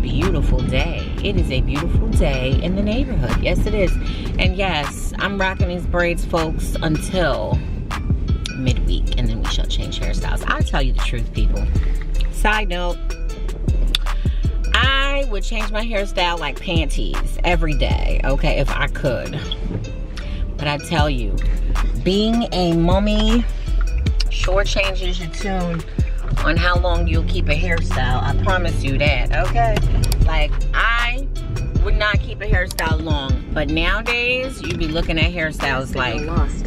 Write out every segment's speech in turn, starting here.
beautiful day. It is a beautiful day in the neighborhood. Yes, it is. And yes, I'm rocking these braids, folks, until midweek, and then we shall change hairstyles. I'll tell you the truth, people. Side note, I would change my hairstyle like panties every day, okay, if I could. But I tell you, being a mommy sure changes your tune on how long you'll keep a hairstyle. I promise you that, okay? Like, I would not keep a hairstyle long, but nowadays you be looking at hairstyles like lost.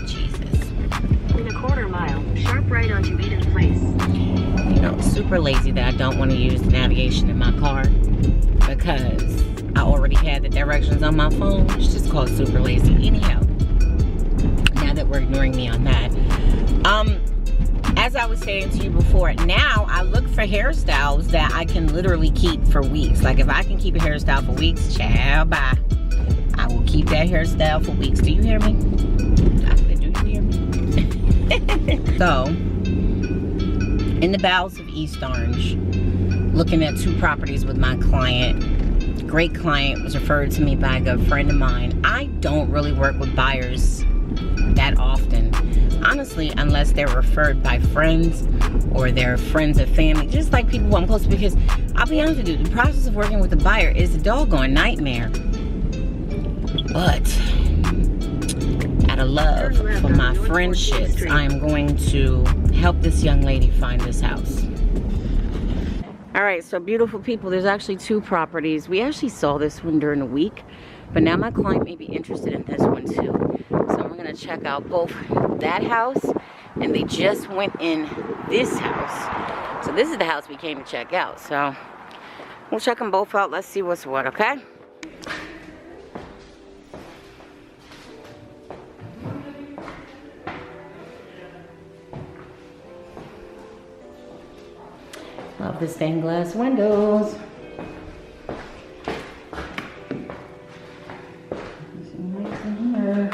Jesus. In a quarter mile, sharp right onto Eden Place. You know, super lazy that I don't want to use the navigation in my car because I already had the directions on my phone. It's just called super lazy. Anyhow, now that we're ignoring me on that, as I was saying to you before, now I look for hairstyles that I can literally keep for weeks. Like if I can keep a hairstyle for weeks, ciao, bye. I will keep that hairstyle for weeks. Do you hear me? Do you hear me? So, in the bowels of East Orange, looking at 2 properties with my client. Great client, was referred to me by a good friend of mine. I don't really work with buyers that often, honestly, unless they're referred by friends or they're friends of family, just like people who I'm close to, because I'll be honest with you, the process of working with a buyer is a doggone nightmare. But out of love for my friendships, I am going to help this young lady find this house. All right, so beautiful people, there's actually 2 properties. We actually saw this one during the week, but now my client may be interested in this one too. So we're gonna check out both that house, and they just went in this house. So this is the house we came to check out. So we'll check them both out. Let's see what's what, okay? Love the stained glass windows. Some lights in here.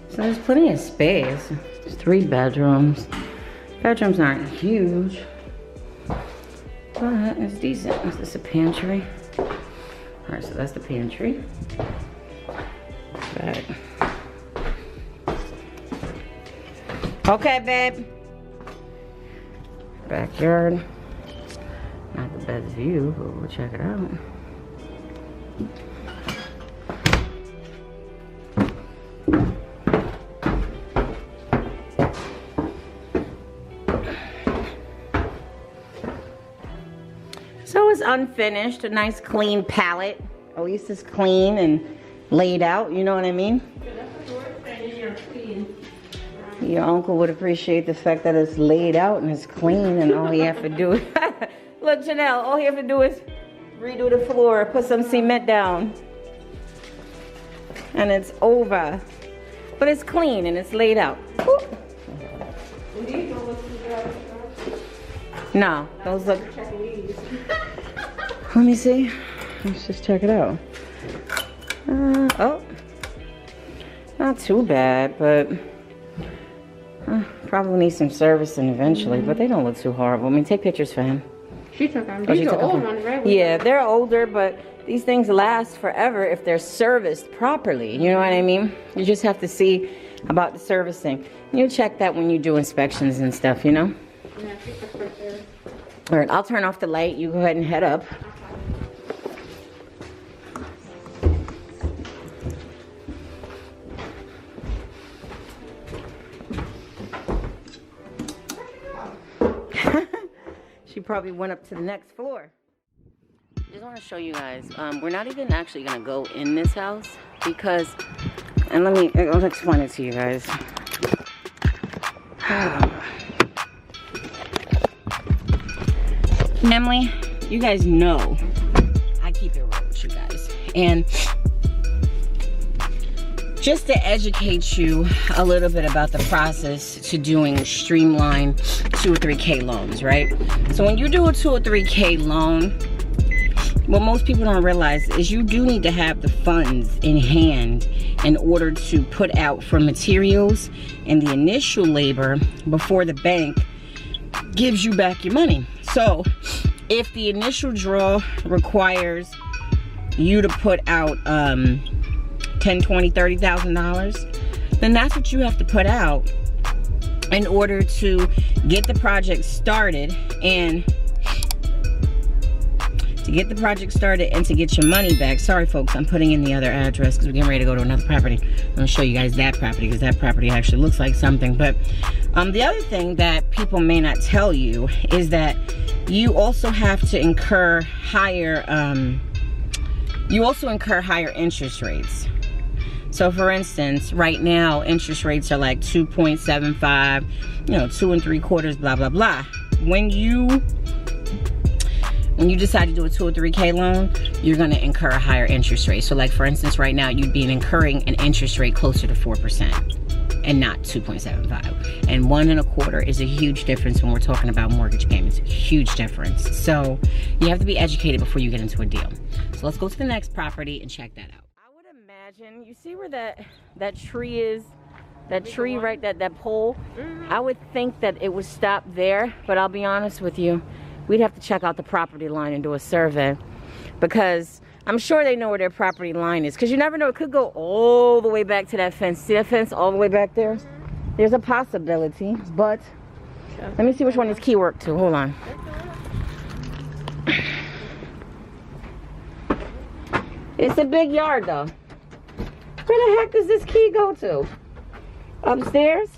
So there's plenty of space. There's 3 bedrooms. Bedrooms aren't huge, but it's decent. Is this a pantry? All right, so that's the pantry. Back. Okay, babe. Backyard. Not the best view, but we'll check it out. So it's unfinished, a nice clean palette. At least it's clean and laid out, you know what I mean? Your uncle would appreciate the fact that it's laid out and it's clean, and all you have to do is, look, Janelle, all you have to do is redo the floor, put some cement down, and it's over. But it's clean and it's laid out. Whoop. No, those look. Let me see. Let's just check it out. Oh, not too bad, but probably need some servicing eventually. But they don't look too horrible. I mean, take pictures for him. She took them. These are old ones, right? Yeah, they're older, but these things last forever if they're serviced properly. You know what I mean? You just have to see about the servicing. You check that when you do inspections and stuff, you know? Yeah, she took right there. All right, I'll turn off the light. You go ahead and head up. She probably went up to the next floor. Just want to show you guys. We're not even actually gonna go in this house because, and I'll explain it to you guys. Emily, you guys know I keep it real with you guys, and just to educate you a little bit about the process to doing streamlined 2 or 3K loans, right? So when you do a 2 or 3K loan, what most people don't realize is you do need to have the funds in hand in order to put out for materials and the initial labor before the bank gives you back your money. So if the initial draw requires you to put out $10, $20, $30,000, then that's what you have to put out in order to get the project started and to get your money back. Sorry folks, I'm putting in the other address because we're getting ready to go to another property. I'm gonna show you guys that property because that property actually looks like something. But the other thing that people may not tell you is that you also have to incur higher interest rates. So for instance, right now interest rates are like 2.75, 2 3/4, blah blah blah. When you decide to do a 2 or 3K loan, you're going to incur a higher interest rate. So like for instance, right now you'd be incurring an interest rate closer to 4% and not 2.75. And 1 1/4 is a huge difference when we're talking about mortgage payments. Huge difference. So you have to be educated before you get into a deal. So let's go to the next property and check that out. I would imagine, you see where that tree is? That tree right, that pole? I would think that it would stop there, but I'll be honest with you. We'd have to check out the property line and do a survey because I'm sure they know where their property line is, because you never know, it could go all the way back to that fence. See that fence all the way back there? There's a possibility, but let me see which one is key work to. Hold on. It's a big yard though. Where the heck does this key go to? Upstairs?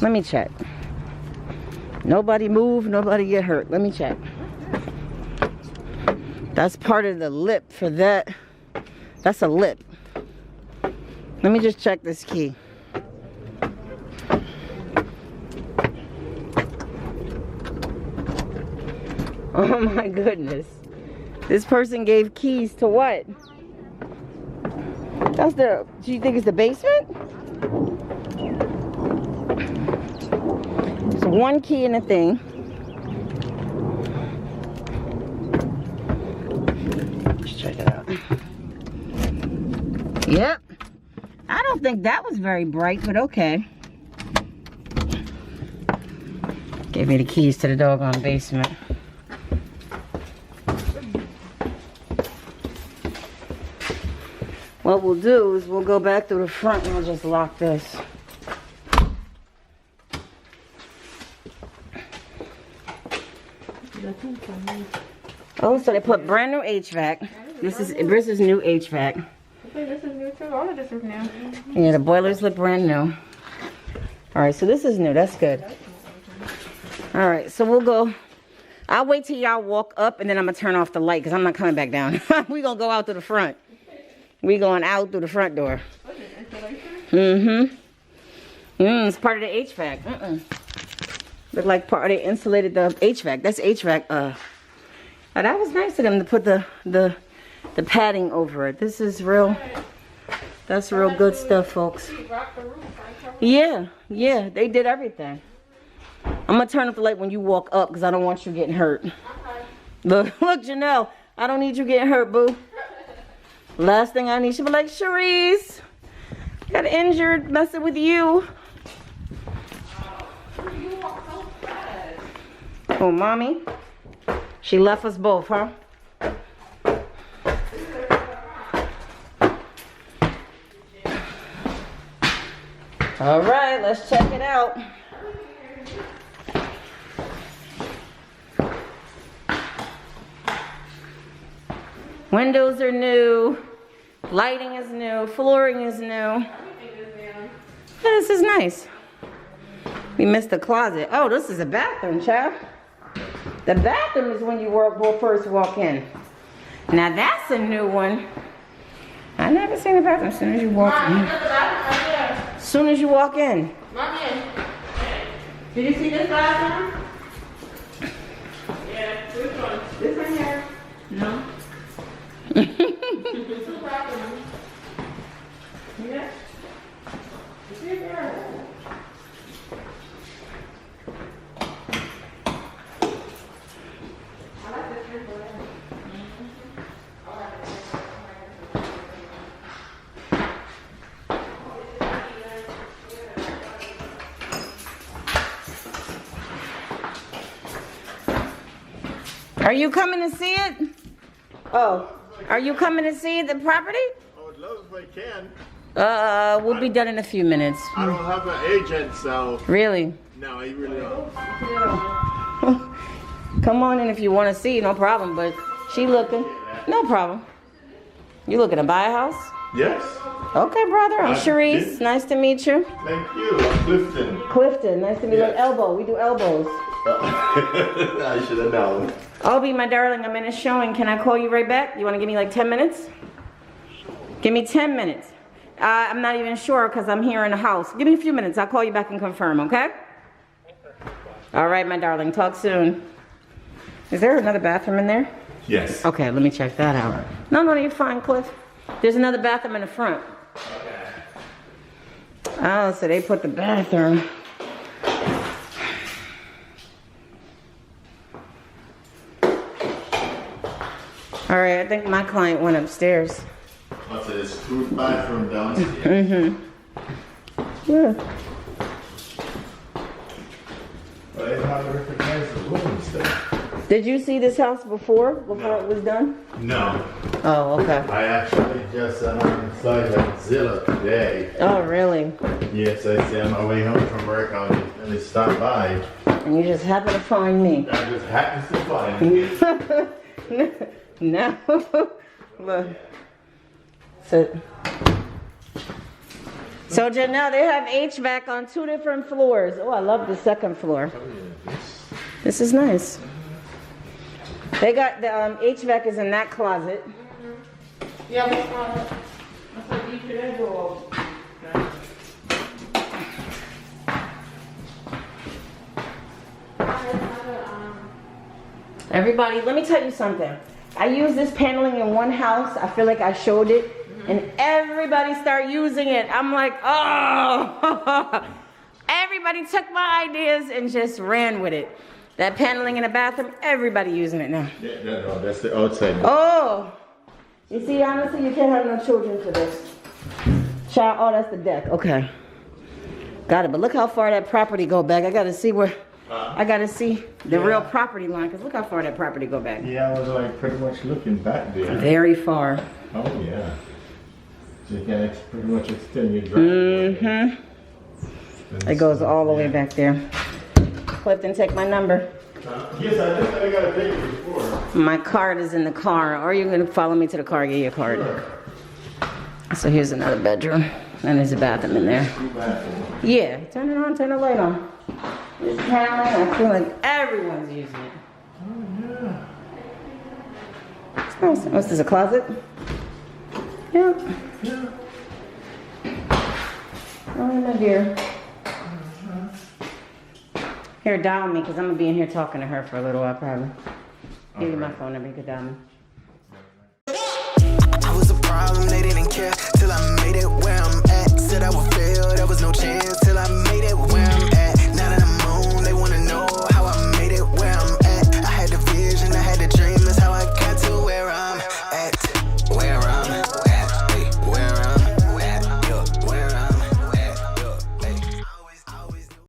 Let me check. Nobody move, nobody get hurt. Let me check. That's part of the lip for that. That's a lip. Let me just check this key. Oh my goodness. This person gave keys to what? Do you think it's the basement? There's one key in the thing. Let's check it out. Yep. I don't think that was very bright, but okay. Gave me the keys to the doggone basement. What we'll do is we'll go back through the front and we'll just lock this. Oh, so they put brand new HVAC. This is new HVAC. Okay, this is new too. All of this is new. Yeah, the boilers look brand new. All right, so this is new. That's good. All right, so we'll go. I'll wait till y'all walk up and then I'm gonna turn off the light because I'm not coming back down. We're gonna go out through the front. We going out through the front door. It's part of the HVAC. Look like part of they insulated the HVAC. That's HVAC. Oh, that was nice of them to put the padding over it. This is real. That's real good stuff, folks. Yeah, they did everything. I'm gonna turn off the light when you walk up because I don't want you getting hurt. Look, Janelle, I don't need you getting hurt, boo. Last thing I need, she'll be like, Cherise, got injured messing with you. Oh, mommy. She left us both, huh? All right, let's check it out. Windows are new, lighting is new, flooring is new. Yeah, this is nice. We missed the closet. Oh, this is a bathroom, child. The bathroom is when you will first walk in. Now that's a new one. I never seen the bathroom as soon as you walk in. As soon as you walk in. Did you see this bathroom? Yeah, which one? This one here? No. Two bathrooms. Yeah. Are you coming to see it? Oh, are you coming to see the property? I would love if I can. We'll be done in a few minutes. I don't have an agent, so. Really? No, I really don't. Come on in if you want to see, no problem. But she looking, no problem. You looking to buy a house? Yes. Okay, brother. I'm Sharice. did. Nice to meet you. Thank you. I'm Clifton. Clifton. Nice to meet you. Yes. Elbow. We do elbows. I should have known. Obi, my darling, I'm in a showing. Can I call you right back? You want to give me like 10 minutes? Give me 10 minutes. I'm not even sure because I'm here in the house. Give me a few minutes. I'll call you back and confirm, okay? All right, my darling. Talk soon. Is there another bathroom in there? Yes. Okay, let me check that out. No, you're fine, Cliff. There's another bathroom in the front. Oh, so they put the bathroom. All right, I think my client went upstairs. What's it? It's two bathroom downstairs. Yeah. But I haven't recognized the rooms there. Did you see this house before it was done? No. Oh, okay. I actually just inside on Zillow today. Oh, really? Yes, I see on my way home from work. And they stopped by. And you just happened to find me. I just happened to find you. No. Look. So Janelle, they have HVAC on 2 different floors. Oh, I love the second floor. This is nice. They got the HVAC is in that closet. Yeah, what's closet? That's what you should go. Everybody, let me tell you something. I use this paneling in one house. I feel like I showed it. And everybody started using it. I'm like, oh. Everybody took my ideas and just ran with it. That paneling in the bathroom, everybody using it now. No, that's the outside. Oh. You see, honestly, you can't have no children for this. Child, oh, that's the deck. Okay. Got it. But look how far that property go back. I got to see where. I got to see the real property line. Because look how far that property go back. Yeah, I was like pretty much looking back there. Very far. Oh, yeah. So you can pretty much extend your driveway. It goes all the way back there. Clifton, take my number. Yes, I think I got a picture before. My card is in the car. Or you're going to follow me to the car and get your card. Sure. So here's another bedroom. And there's a bathroom in there. Yeah, turn it on, turn the light on. This paneling, I feel like everyone's using it. Oh, yeah. What's this, a closet? Yep. Yeah. Oh, my dear. Here, dial me, because I'm going to be in here talking to her for a little while, probably. Give you my phone number, you can dial me. I was a problem, they didn't care till I made it where I'm at. Said I would fail, there was no chance.